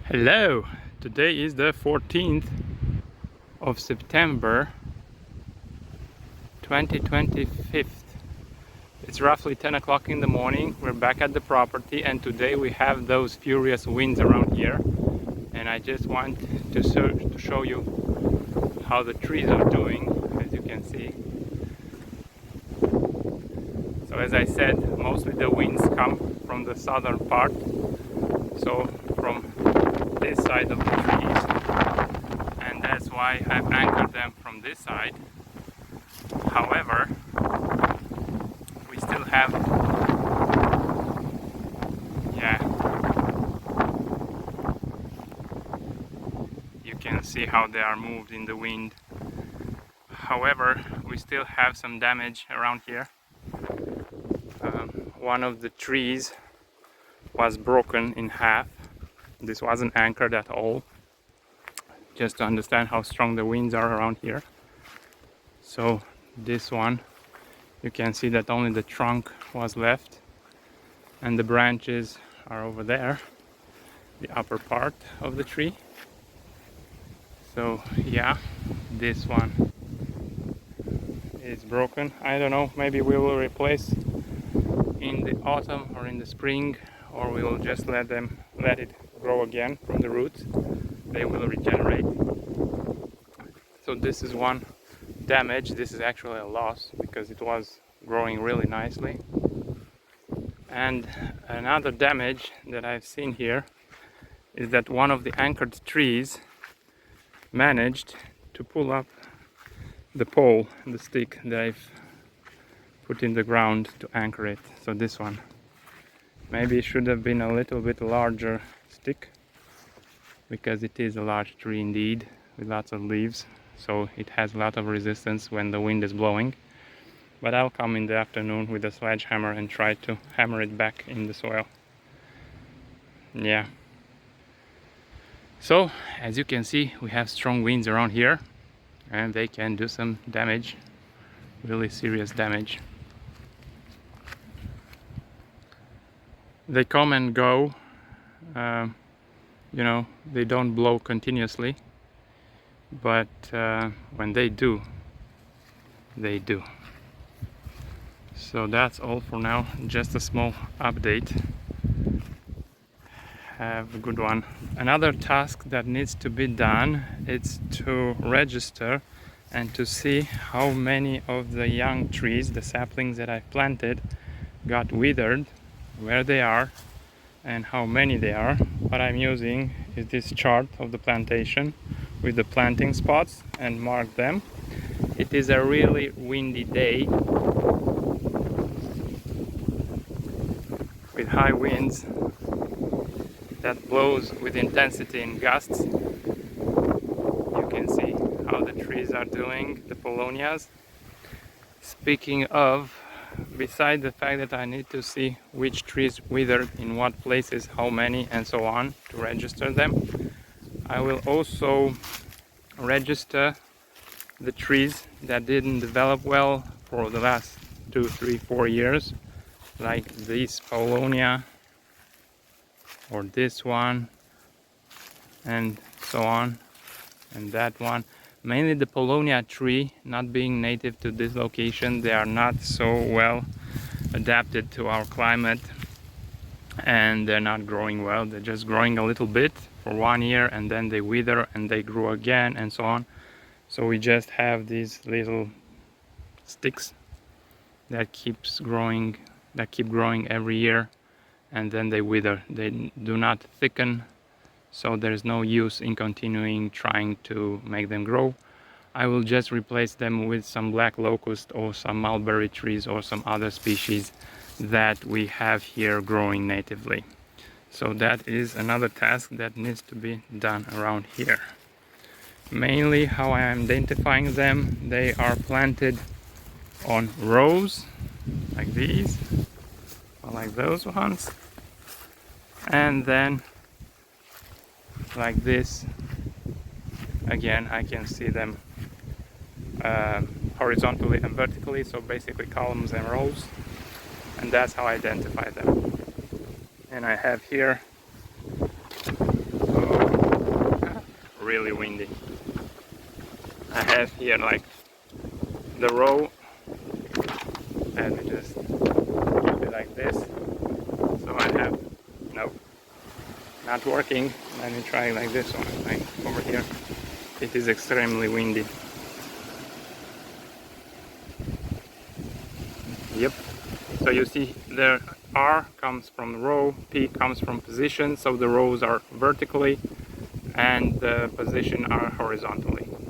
Hello! Today is the 14th of September 2025. It's roughly 10 o'clock in the morning. We're back at the property and today we have those furious winds around here, and I just want to show you how the trees are doing, as you can see. So as I said, mostly the winds come from the southern part, so from this side of the trees, and that's why I've anchored them from this side. However, we still have, you can see how they are moved in the wind. However, we still have some damage around here. One of the trees was broken in half. This wasn't anchored at all, just to understand how strong the winds are around here. So this one, you can see that only the trunk was left and the branches are over there, the upper part of the tree. So yeah, this one is broken. I don't know, maybe we will replace in the autumn or in the spring, or we will just let it grow again from the roots. They will regenerate. So this is one damage. This is actually a loss because it was growing really nicely. And another damage that I've seen here is that one of the anchored trees managed to pull up the pole, the stick that I've put in the ground to anchor it. So this one, maybe it should have been a little bit larger stick, because it is a large tree indeed with lots of leaves, so it has a lot of resistance when the wind is blowing. But I'll come in the afternoon with a sledgehammer and try to hammer it back in the soil. Yeah. So as you can see, we have strong winds around here and they can do some damage, really serious damage. They come and go, you know, they don't blow continuously, but when they do, they do. So that's all for now, just a small update. Have a good one. Another task that needs to be done is to register and to see how many of the young trees, the saplings that I've planted, got withered, where they are and how many they are. What I'm using is this chart of the plantation with the planting spots and mark them. It is a really windy day with high winds that blows with intensity in gusts. You can see how the trees are doing, the Paulownias. Speaking of, beside the fact that I need to see which trees withered in what places, how many and so on, to register them, I will also register the trees that didn't develop well for the last 2, 3, 4 years, like this Paulownia or this one and so on, and that one. Mainly the Paulownia tree, not being native to this location, they are not so well adapted to our climate and they're not growing well. They're just growing a little bit for 1 year and then they wither and they grow again and so on. So we just have these little sticks that keep growing every year, and then they wither. They do not thicken, so there's no use in continuing trying to make them grow. I will just replace them with some black locust or some mulberry trees or some other species that we have here growing natively. So that is another task that needs to be done around here. Mainly how I am identifying them, they are planted on rows like these, or like those ones, and then like this. Again, I can see them horizontally and vertically, so basically columns and rows, and that's how I identify them. And I have here really windy. I have here like the row, and we just keep it like this. So I have, no, not working. Let me try like this one, like over here. It is extremely windy. Yep. So you see there, R comes from row, P comes from position, so the rows are vertically and the position are horizontally.